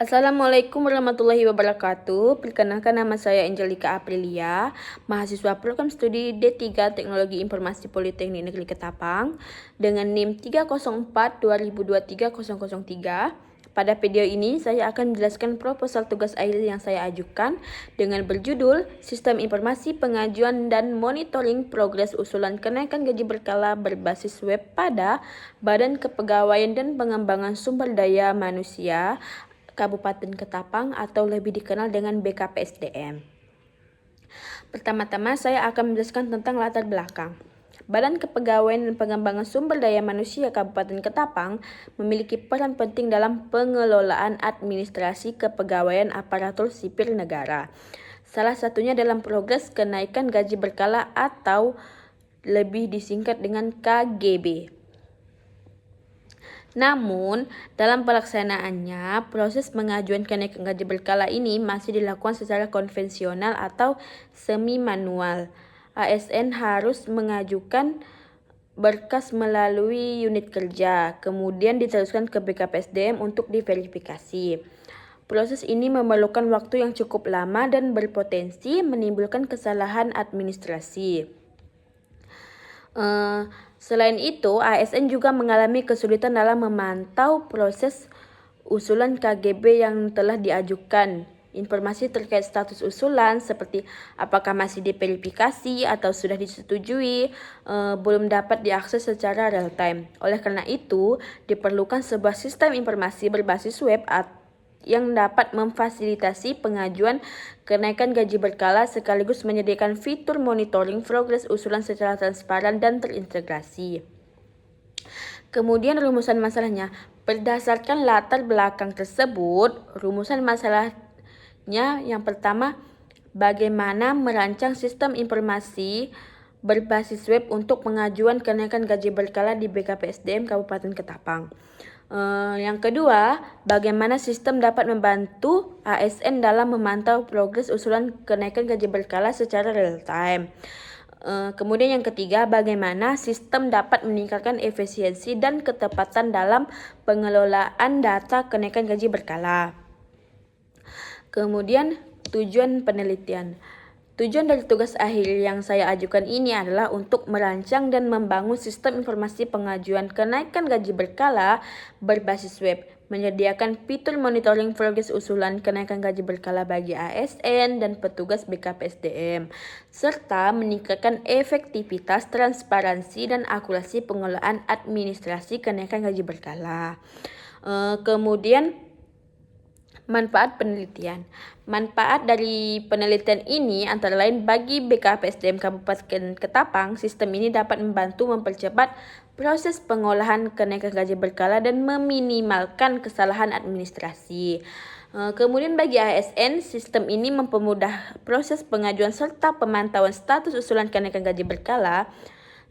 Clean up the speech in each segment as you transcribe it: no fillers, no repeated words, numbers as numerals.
Assalamualaikum warahmatullahi wabarakatuh. Perkenalkan, nama saya Angelika Aprilia, mahasiswa program studi D3 Teknologi Informasi Politeknik Negeri Ketapang dengan NIM 304-2023-003. Pada video ini saya akan menjelaskan proposal tugas akhir yang saya ajukan dengan berjudul Sistem Informasi Pengajuan dan Monitoring Progres Usulan Kenaikan Gaji Berkala Berbasis Web pada Badan Kepegawaian dan Pengembangan Sumber Daya Manusia Kabupaten Ketapang atau lebih dikenal dengan BKPSDM. Pertama-tama saya akan menjelaskan tentang latar belakang. Badan Kepegawaian dan Pengembangan Sumber Daya Manusia Kabupaten Ketapang memiliki peran penting dalam pengelolaan administrasi kepegawaian aparatur sipil negara. Salah satunya dalam progres kenaikan gaji berkala atau lebih disingkat dengan KGB. Namun, dalam pelaksanaannya, proses pengajuan kenaikan gaji berkala ini masih dilakukan secara konvensional atau semi-manual. ASN harus mengajukan berkas melalui unit kerja, kemudian diteruskan ke BKPSDM untuk diverifikasi. Proses ini memerlukan waktu yang cukup lama dan berpotensi menimbulkan kesalahan administrasi. Selain itu, ASN juga mengalami kesulitan dalam memantau proses usulan KGB yang telah diajukan. Informasi terkait status usulan seperti apakah masih diverifikasi atau sudah disetujui belum dapat diakses secara real time. Oleh karena itu, diperlukan sebuah sistem informasi berbasis web yang dapat memfasilitasi pengajuan kenaikan gaji berkala sekaligus menyediakan fitur monitoring progres usulan secara transparan dan terintegrasi. Kemudian rumusan masalahnya. Berdasarkan latar belakang tersebut, rumusan masalahnya yang pertama, bagaimana merancang sistem informasi berbasis web untuk pengajuan kenaikan gaji berkala di BKPSDM Kabupaten Ketapang. Yang kedua, bagaimana sistem dapat membantu ASN dalam memantau progres usulan kenaikan gaji berkala secara real time. Kemudian yang ketiga, bagaimana sistem dapat meningkatkan efisiensi dan ketepatan dalam pengelolaan data kenaikan gaji berkala. Kemudian tujuan penelitian. Tujuan dari tugas akhir yang saya ajukan ini adalah untuk merancang dan membangun sistem informasi pengajuan kenaikan gaji berkala berbasis web, menyediakan fitur monitoring progres usulan kenaikan gaji berkala bagi ASN dan petugas BKPSDM, serta meningkatkan efektivitas, transparansi, dan akurasi pengelolaan administrasi kenaikan gaji berkala. Kemudian manfaat penelitian. Manfaat dari penelitian ini antara lain bagi BKPSDM Kabupaten Ketapang, sistem ini dapat membantu mempercepat proses pengolahan kenaikan gaji berkala dan meminimalkan kesalahan administrasi. Kemudian bagi ASN, sistem ini mempermudah proses pengajuan serta pemantauan status usulan kenaikan gaji berkala.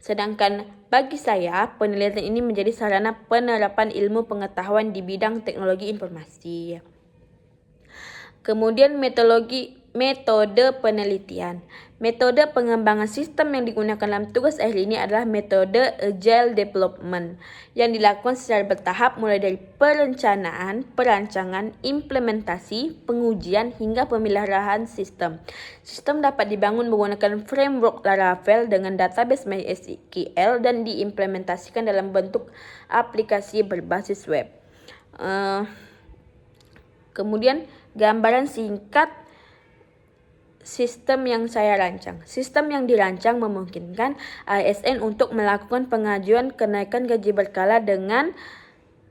Sedangkan bagi saya, penelitian ini menjadi sarana penerapan ilmu pengetahuan di bidang teknologi informasi. Kemudian metode penelitian. Metode pengembangan sistem yang digunakan dalam tugas akhir ini adalah metode Agile Development yang dilakukan secara bertahap mulai dari perencanaan, perancangan, implementasi, pengujian, hingga pemeliharaan sistem. Sistem dapat dibangun menggunakan framework Laravel dengan database MySQL dan diimplementasikan dalam bentuk aplikasi berbasis web. Kemudian gambaran singkat sistem yang saya rancang. Sistem yang dirancang memungkinkan ASN untuk melakukan pengajuan kenaikan gaji berkala dengan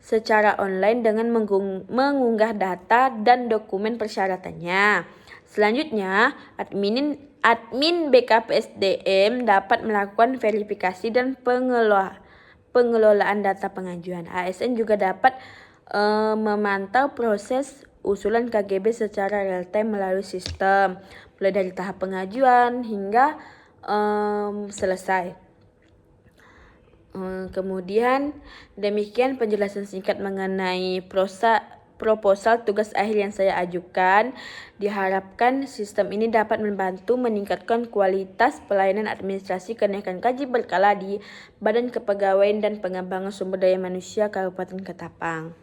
secara online dengan mengunggah data dan dokumen persyaratannya. Selanjutnya, admin BKPSDM dapat melakukan verifikasi dan pengelolaan data pengajuan. ASN juga dapat memantau proses usulan KGB secara real time melalui sistem, mulai dari tahap pengajuan hingga selesai. Kemudian demikian penjelasan singkat mengenai proposal tugas akhir yang saya ajukan. Diharapkan sistem ini dapat membantu meningkatkan kualitas pelayanan administrasi kenaikan gaji berkala di Badan Kepegawaian dan Pengembangan Sumber Daya Manusia Kabupaten Ketapang.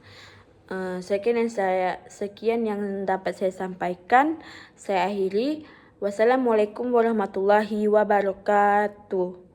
Sekian yang dapat saya sampaikan. Saya akhiri. Wassalamualaikum warahmatullahi wabarakatuh.